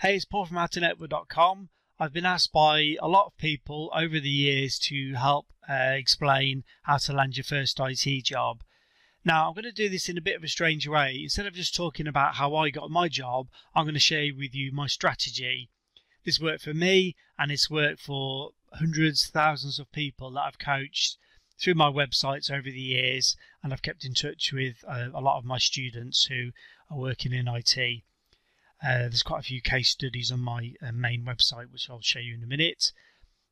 Hey, it's Paul from howtonetwork.com. I've been asked by a lot of people over the years to help explain how to land your first IT job. Now, I'm going to do this in a bit of a strange way. Instead of just talking about how I got my job, I'm going to share with you my strategy. This worked for me, and it's worked for hundreds, thousands of people that I've coached through my websites over the years, and I've kept in touch with a lot of my students who are working in IT. There's quite a few case studies on my main website, which I'll show you in a minute.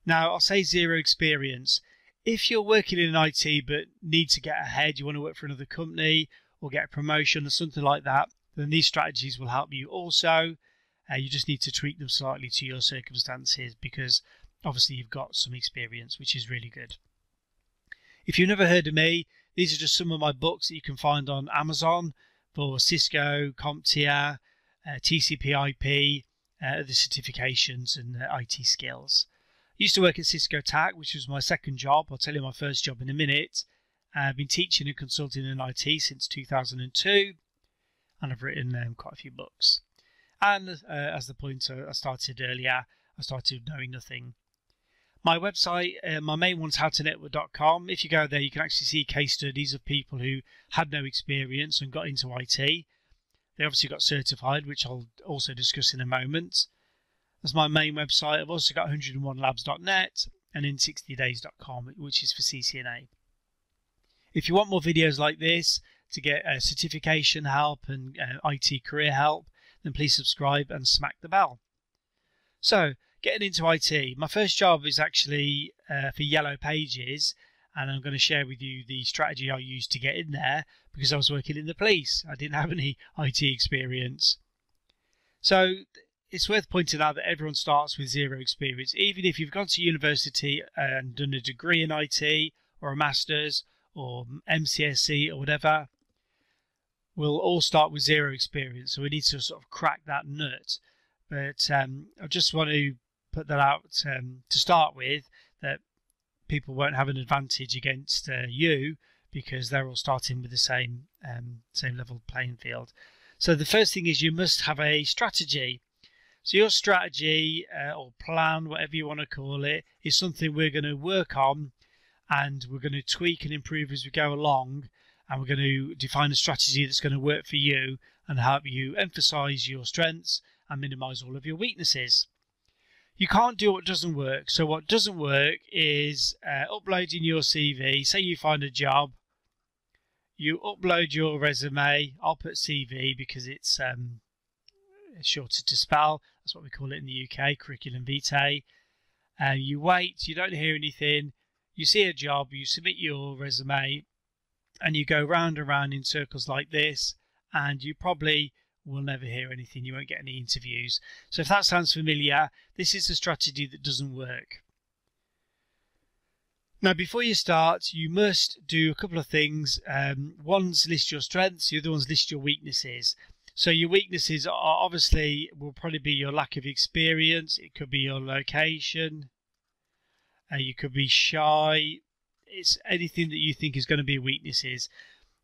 Now, I'll say zero experience. If you're working in IT but need to get ahead, you want to work for another company or get a promotion or something like that, then these strategies will help you also. You just need to tweak them slightly to your circumstances because obviously you've got some experience, which is really good. If you've never heard of me, these are just some of my books that you can find on Amazon for Cisco, CompTIA, TCP/IP, the certifications and IT skills. I used to work at Cisco TAC, which was my second job. I'll tell you my first job in a minute. I've been teaching and consulting in IT since 2002, and I've written quite a few books. And as the point I started earlier, I started knowing nothing. My website, my main one's howtonetwork.com. If you go there, you can actually see case studies of people who had no experience and got into IT. They obviously got certified, which I'll also discuss in a moment. That's my main website. I've also got 101labs.net and in60days.com, which is for CCNA. If you want more videos like this to get certification help and IT career help, then please subscribe and smack the bell. So, getting into IT. My first job is actually for Yellow Pages, and I'm going to share with you the strategy I used to get in there because I was working in the police. I didn't have any IT experience. So it's worth pointing out that everyone starts with zero experience. Even if you've gone to university and done a degree in IT or a master's or MCSE or whatever, we'll all start with zero experience. So we need to sort of crack that nut. But I just want to put that out to start with, that people won't have an advantage against you because they're all starting with the same level playing field. So the first thing is you must have a strategy. So your strategy or plan, whatever you want to call it, is something we're going to work on, and we're going to tweak and improve as we go along, and we're going to define a strategy that's going to work for you and help you emphasize your strengths and minimize all of your weaknesses. You can't do what doesn't work. So what doesn't work is uploading your CV. Say you find a job, you upload your resume. I'll put CV because it's shorter to spell. That's what we call it in the UK, curriculum vitae. You wait, you don't hear anything. You see a job, you submit your resume, and you go round and round in circles like this, and you probably will never hear anything. You won't get any interviews. So if that sounds familiar, this is a strategy that doesn't work. Now, before you start, you must do a couple of things. One's list your strengths, the other one's list your weaknesses. So your weaknesses are obviously will probably be your lack of experience. It could be your location. You could be shy. It's anything that you think is going to be weaknesses.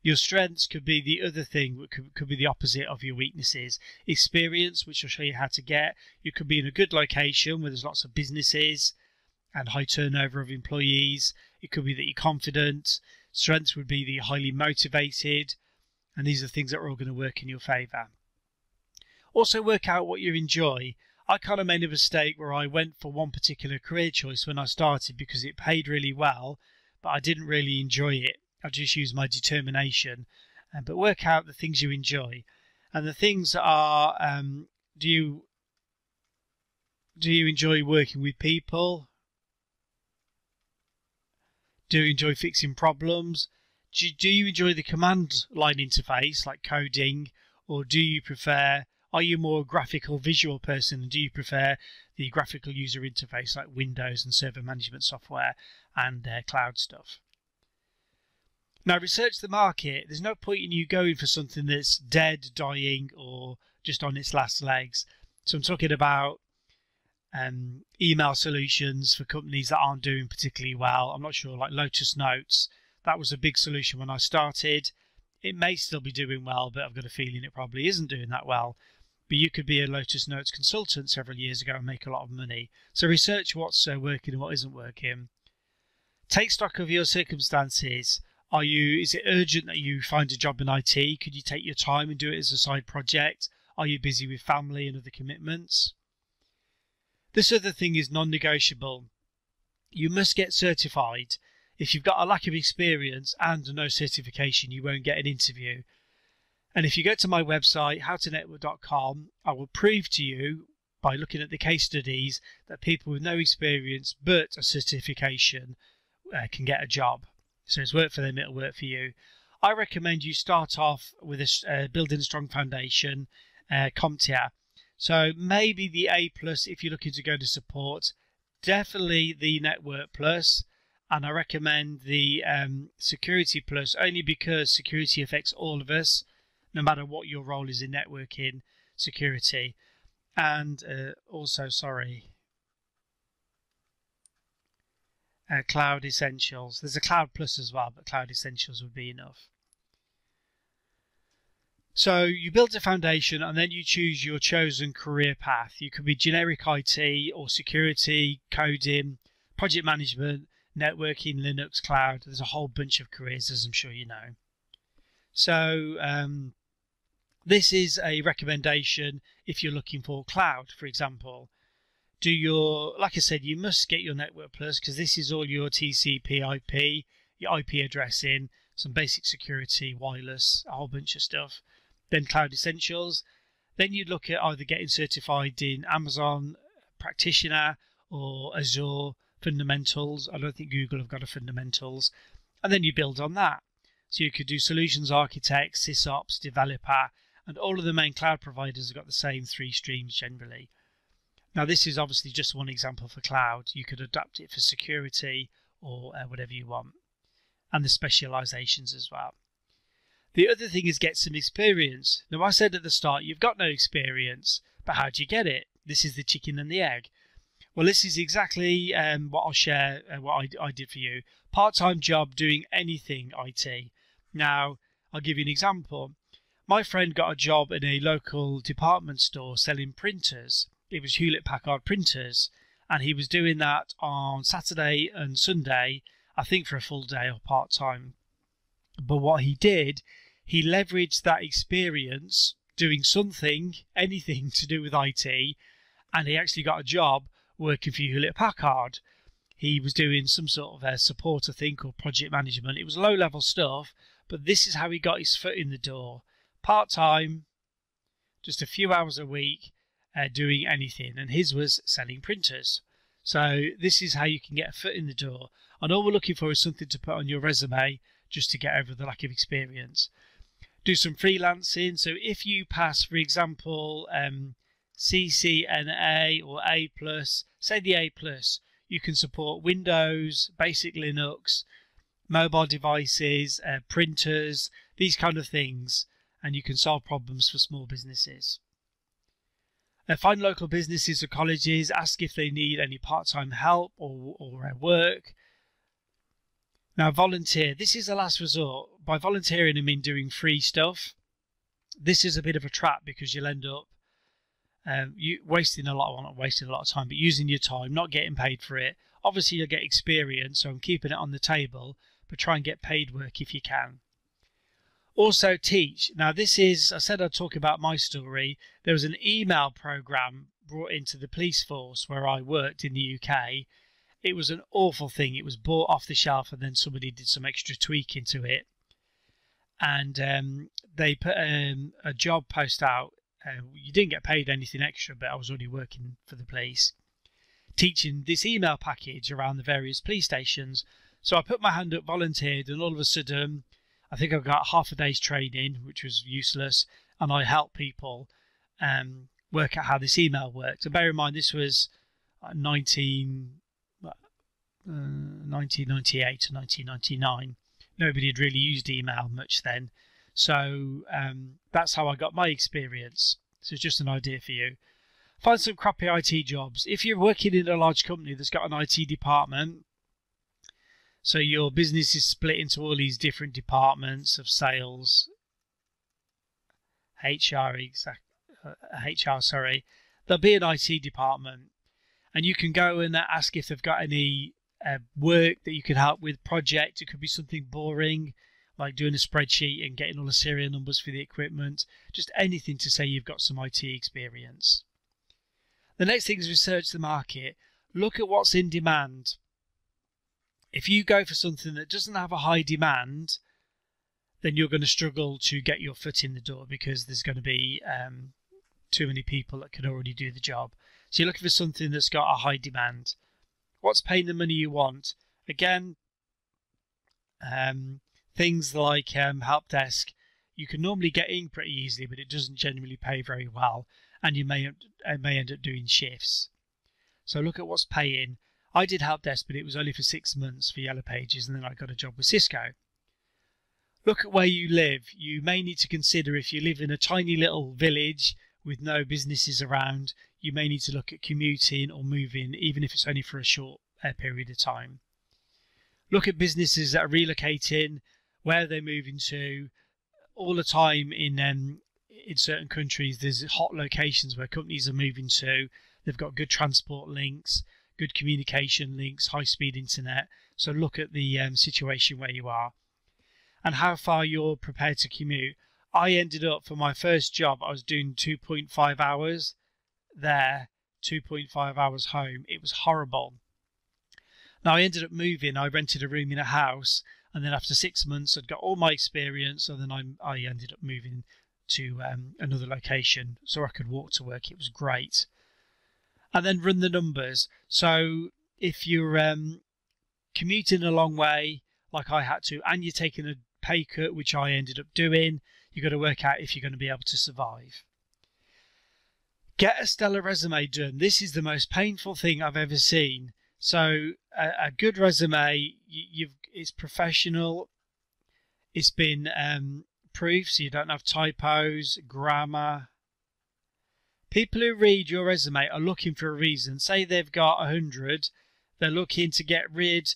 Your strengths could be the other thing, which could be the opposite of your weaknesses. Experience, which I'll show you how to get. You could be in a good location where there's lots of businesses and high turnover of employees. It could be that you're confident. Strengths would be that you're highly motivated. And these are things that are all going to work in your favour. Also work out what you enjoy. I kind of made a mistake where I went for one particular career choice when I started because it paid really well, but I didn't really enjoy it. I just use my determination, but work out the things you enjoy, and the things are: do you enjoy working with people? Do you enjoy fixing problems? Do you enjoy the command line interface like coding, or do you prefer? Are you more a graphical visual person, and do you prefer the graphical user interface like Windows and server management software and cloud stuff? Now, research the market. There's no point in you going for something that's dead, dying, or just on its last legs. So I'm talking about email solutions for companies that aren't doing particularly well. I'm not sure, like Lotus Notes. That was a big solution when I started. It may still be doing well, but I've got a feeling it probably isn't doing that well. but you could be a Lotus Notes consultant several years ago and make a lot of money. So research what's working and what isn't working. Take stock of your circumstances. Is it urgent that you find a job in IT? Could you take your time and do it as a side project? Are you busy with family and other commitments? This other thing is non-negotiable. You must get certified. If you've got a lack of experience and no certification, you won't get an interview. And if you go to my website, howtonetwork.com, I will prove to you by looking at the case studies that people with no experience but a certification can get a job. So it's worked for them, it'll work for you. I recommend you start off with building a strong foundation, CompTIA. So maybe the A+ if you're looking to go to support, definitely the Network Plus, and I recommend the Security Plus only because security affects all of us, no matter what your role is in networking security. And Cloud Essentials. There's a Cloud Plus as well, but Cloud Essentials would be enough. So you build a foundation and then you choose your chosen career path. You could be generic IT or security, coding, project management, networking, Linux, cloud. There's a whole bunch of careers, as I'm sure you know. So this is a recommendation if you're looking for cloud, for example. Like I said, you must get your Network Plus because this is all your TCP/IP, your IP addressing, some basic security, wireless, a whole bunch of stuff. Then Cloud Essentials. Then you look at either getting certified in Amazon Practitioner or Azure Fundamentals. I don't think Google have got a Fundamentals. And then you build on that. So you could do Solutions Architect, SysOps, Developer, and all of the main cloud providers have got the same 3 streams generally. Now this is obviously just one example for cloud. You could adapt it for security or whatever you want. And the specializations as well. The other thing is get some experience. Now I said at the start you've got no experience, but how do you get it? This is the chicken and the egg. Well, this is exactly what I'll share, what I did for you. Part-time job doing anything IT. Now I'll give you an example. My friend got a job in a local department store selling printers. It was Hewlett-Packard printers, and he was doing that on Saturday and Sunday, I think for a full day or part-time. But what he did, he leveraged that experience doing something, anything to do with IT, and he actually got a job working for Hewlett-Packard. He was doing some sort of support, I think, or project management. It was low-level stuff, but this is how he got his foot in the door. Part-time, just a few hours a week, doing anything, and his was selling printers. So this is how you can get a foot in the door, and all we're looking for is something to put on your resume just to get over the lack of experience. Do some freelancing. So if you pass, for example, CCNA or A+, say the A+, you can support Windows, basic Linux, mobile devices, printers, these kind of things, and you can solve problems for small businesses. Find local businesses or colleges, ask if they need any part-time help or work. Now, volunteer. This is the last resort. By volunteering, I mean doing free stuff. This is a bit of a trap because you'll end up wasting a lot of time, but using your time, not getting paid for it. Obviously, you'll get experience, so I'm keeping it on the table, but try and get paid work if you can. Also teach. Now this is, I said I'd talk about my story. There was an email program brought into the police force where I worked in the UK. It was an awful thing. It was bought off the shelf and then somebody did some extra tweaking to it. And they put a job post out. You didn't get paid anything extra, but I was already working for the police, teaching this email package around the various police stations. So I put my hand up, volunteered, and all of a sudden, I think I got half a day's training, which was useless, and I helped people work out how this email worked. And bear in mind, this was 1998 to 1999. Nobody had really used email much then. So that's how I got my experience. So it's just an idea for you. Find some crappy IT jobs. If you're working in a large company that's got an IT department, so your business is split into all these different departments of sales, HR, HR, sorry, there'll be an IT department, and you can go and ask if they've got any work that you can help with, project. It could be something boring, like doing a spreadsheet and getting all the serial numbers for the equipment, just anything to say you've got some IT experience. The next thing is research the market. Look at what's in demand. If you go for something that doesn't have a high demand, then you're going to struggle to get your foot in the door because there's going to be too many people that can already do the job. So you're looking for something that's got a high demand. What's paying the money you want? Again, things like help desk, you can normally get in pretty easily, but it doesn't generally pay very well, and you may end up doing shifts. So look at what's paying. I did help desk, but it was only for 6 months for Yellow Pages, and then I got a job with Cisco. Look at where you live. You may need to consider, if you live in a tiny little village with no businesses around, you may need to look at commuting or moving, even if it's only for a short period of time. Look at businesses that are relocating, where they're moving to. All the time in certain countries, there's hot locations where companies are moving to. They've got good transport links, good communication links, high-speed internet. So look at the situation where you are and how far you're prepared to commute. I ended up, for my first job, I was doing 2.5 hours there, 2.5 hours home. It was horrible. Now I ended up moving. I rented a room in a house, and then after 6 months I'd got all my experience, and then I ended up moving to another location so I could walk to work. It was great. And then run the numbers. So if you're commuting a long way like I had to, and you're taking a pay cut, which I ended up doing, you've got to work out if you're going to be able to survive. Get a stellar resume done. This is the most painful thing I've ever seen. So a good resume, it's professional. It's been proofed, so you don't have typos, grammar. People who read your resume are looking for a reason. Say they've got 100, they're looking to get rid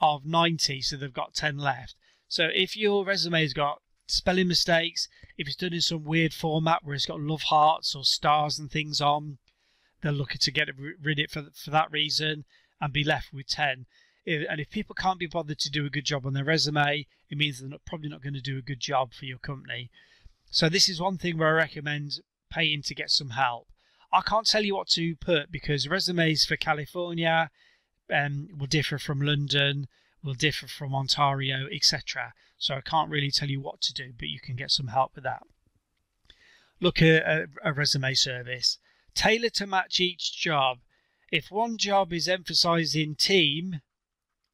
of 90, so they've got 10 left. So if your resume's got spelling mistakes, if it's done in some weird format where it's got love hearts or stars and things on, they're looking to get rid of it for that reason and be left with 10. And if people can't be bothered to do a good job on their resume, it means they're probably not going to do a good job for your company. So this is one thing where I recommend paying to get some help. I can't tell you what to put because resumes for California will differ from London, will differ from Ontario, etc. So I can't really tell you what to do, but you can get some help with that. Look at a resume service. Tailor to match each job. If one job is emphasizing team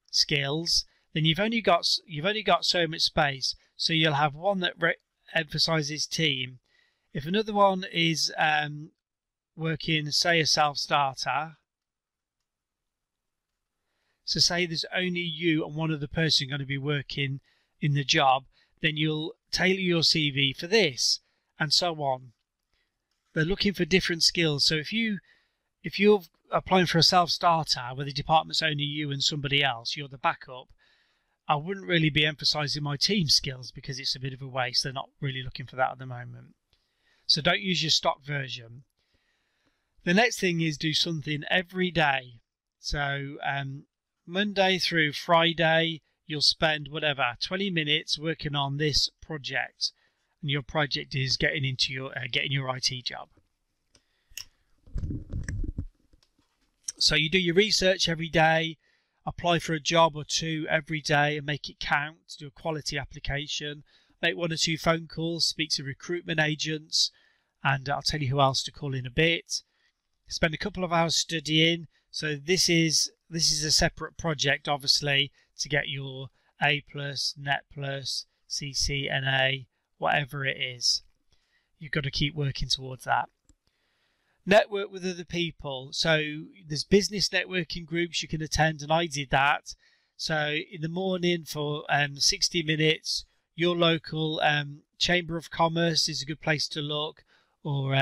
skills, then you've only got so much space. So you'll have one that emphasizes team. If another one is working, say, a self-starter, so say there's only you and one other person going to be working in the job, then you'll tailor your CV for this, and so on. They're looking for different skills. So if you're applying for a self-starter where the department's only you and somebody else, you're the backup, I wouldn't really be emphasizing my team skills because it's a bit of a waste. They're not really looking for that at the moment. So don't use your stock version. The next thing is do something every day. So Monday through Friday, you'll spend 20 minutes working on this project, and your project is getting your IT job. So you do your research every day, apply for a job or two every day and make it count, do a quality application, make 1 or 2 phone calls, speak to recruitment agents, and I'll tell you who else to call in a bit. Spend a couple of hours studying. So this is a separate project, obviously, to get your A+, Net+, CCNA, whatever it is. You've got to keep working towards that. Network with other people. So there's business networking groups you can attend, and I did that. So in the morning for 60 minutes, your local Chamber of Commerce is a good place to look, or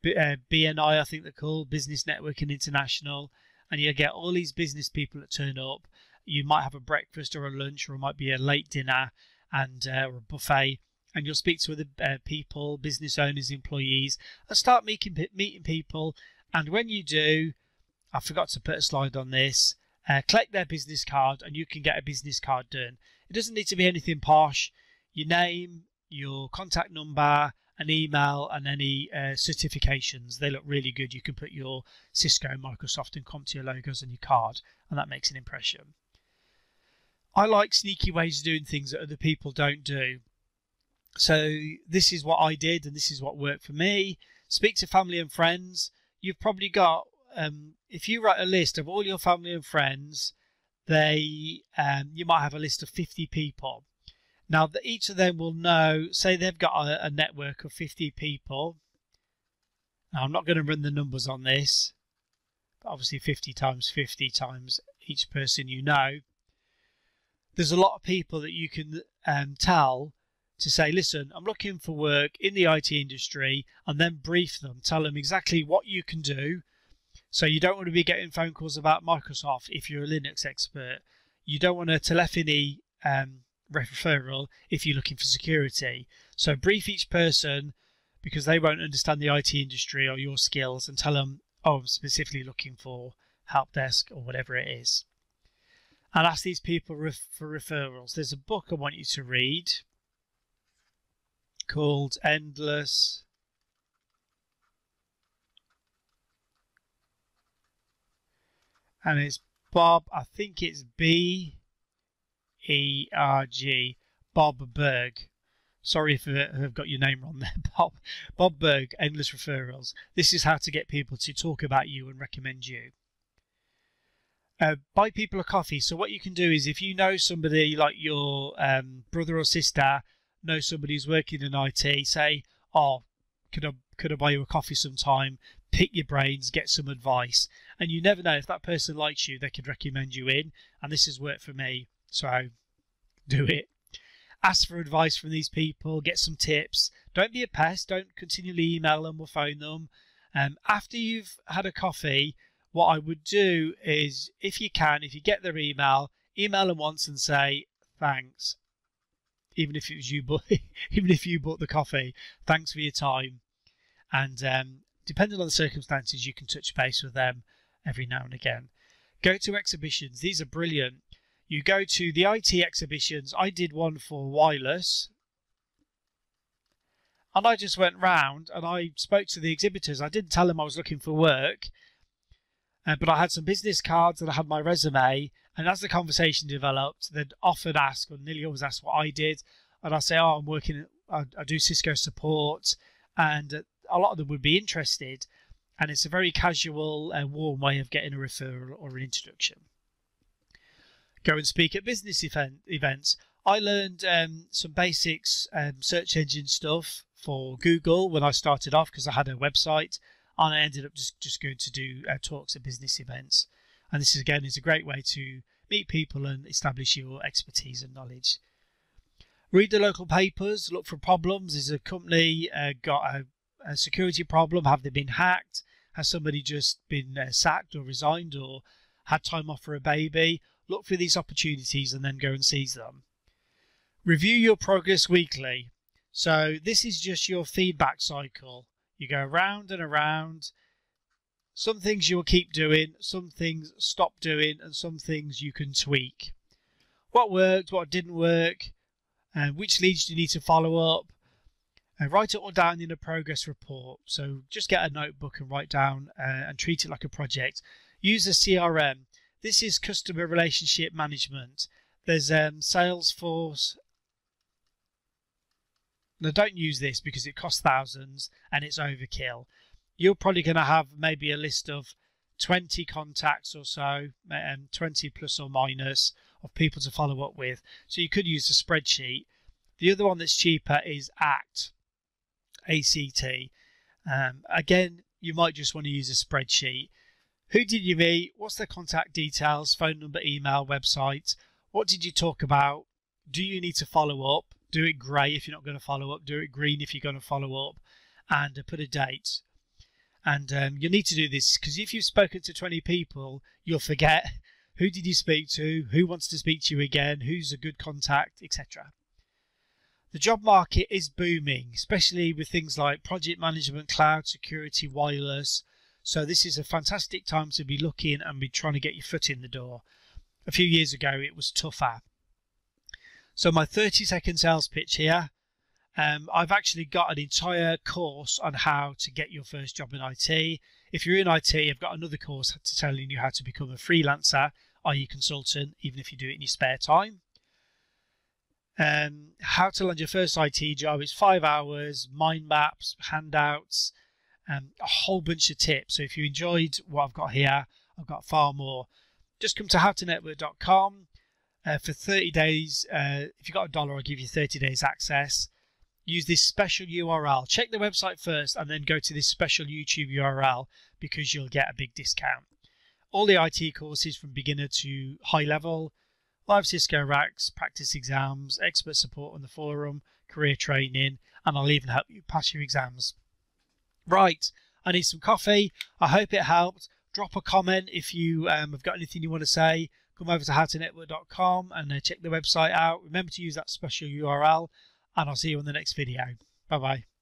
BNI, I think they're called, Business Networking International, and you get all these business people that turn up. You might have a breakfast or a lunch, or it might be a late dinner and or a buffet, and you'll speak to other people, business owners, employees, and start meeting people. And when you do, I forgot to put a slide on this, collect their business card and you can get a business card done. It doesn't need to be anything posh. Your name, your contact number, an email, and any certifications. They look really good. You can put your Cisco, Microsoft and CompTIA logos on your card, and that makes an impression. I like sneaky ways of doing things that other people don't do. So this is what I did, and this is what worked for me. Speak to family and friends. You've probably got, if you write a list of all your family and friends, you might have a list of 50 people. Now, each of them will know, say they've got a network of 50 people. Now, I'm not going to run the numbers on this, but obviously 50 times 50 times each person you know. There's a lot of people that you can tell to say, listen, I'm looking for work in the IT industry, and then brief them, tell them exactly what you can do. So you don't want to be getting phone calls about Microsoft if you're a Linux expert. You don't want a telephony referral if you're looking for security. So brief each person, because they won't understand the IT industry or your skills, and tell them, oh, I'm specifically looking for help desk or whatever it is. And ask these people for referrals. There's a book I want you to read called Endless and it's Bob, I think it's B-E-R-G, Bob Berg. Sorry if I've got your name wrong there. Bob Berg, Endless Referrals. This is how to get people to talk about you and recommend you. Buy people a coffee. So what you can do is, if you know somebody, like your brother or sister, know somebody who's working in IT, say, oh, could I buy you a coffee sometime? Pick your brains, get some advice. And you never know, if that person likes you, they could recommend you in. And this has worked for me, so do it. Ask for advice from these people, get some tips. Don't be a pest, don't continually email them or phone them. After you've had a coffee, what I would do is, if you get their email them once and say, thanks. Even if it was you, even if you bought the coffee, thanks for your time. And depending on the circumstances, you can touch base with them every now and again. Go to exhibitions. These are brilliant. You go to the IT exhibitions. I did one for wireless. And I just went round and I spoke to the exhibitors. I didn't tell them I was looking for work. But I had some business cards and I had my resume. And as the conversation developed, they'd often ask, or nearly always ask, what I did. And I say, oh, I'm working, I do Cisco support. And a lot of them would be interested. And it's a very casual and warm way of getting a referral or an introduction. Go and speak at business events. I learned some basics, search engine stuff for Google when I started off, because I had a website. And I ended up just going to do talks at business events. And this, again, is a great way to meet people and establish your expertise and knowledge. Read the local papers, look for problems. Is a company got a security problem? Have they been hacked? Has somebody just been sacked or resigned or had time off for a baby? Look for these opportunities and then go and seize them. Review your progress weekly. So this is just your feedback cycle. You go around and around. Some things you will keep doing, some things stop doing, and some things you can tweak. What worked, what didn't work, and which leads do you need to follow up. And write it all down in a progress report. So just get a notebook and write down and treat it like a project. Use a CRM. This is customer relationship management. There's Salesforce. Now, don't use this because it costs thousands and it's overkill. You're probably going to have maybe a list of 20 contacts or so, 20 plus or minus of people to follow up with. So you could use a spreadsheet. The other one that's cheaper is ACT, A-C-T. Again, you might just want to use a spreadsheet. Who did you meet? What's their contact details, phone number, email, website? What did you talk about? Do you need to follow up? Do it grey if you're not going to follow up. Do it green if you're going to follow up. And put a date. And you need to do this because if you've spoken to 20 people, you'll forget who did you speak to, who wants to speak to you again, who's a good contact, etc. The job market is booming, especially with things like project management, cloud security, wireless. So this is a fantastic time to be looking and be trying to get your foot in the door. A few years ago, it was tougher. So my 30-second sales pitch here. I've actually got an entire course on how to get your first job in IT. If you're in IT, I've got another course telling you how to become a freelancer, i.e. consultant, even if you do it in your spare time. How to land your first IT job is 5 hours, mind maps, handouts, a whole bunch of tips. So if you enjoyed what I've got here, I've got far more. Just come to howtonetwork.com for 30 days. If you've got $1, I'll give you 30 days access. Use this special URL. Check the website first and then go to this special YouTube URL because you'll get a big discount. All the IT courses from beginner to high level, live Cisco racks, practice exams, expert support on the forum, career training, and I'll even help you pass your exams. Right, I need some coffee. I hope it helped. Drop a comment if you have got anything you want to say. Come over to howtonetwork.com and check the website out. Remember to use that special URL, and I'll see you on the next video. Bye-bye.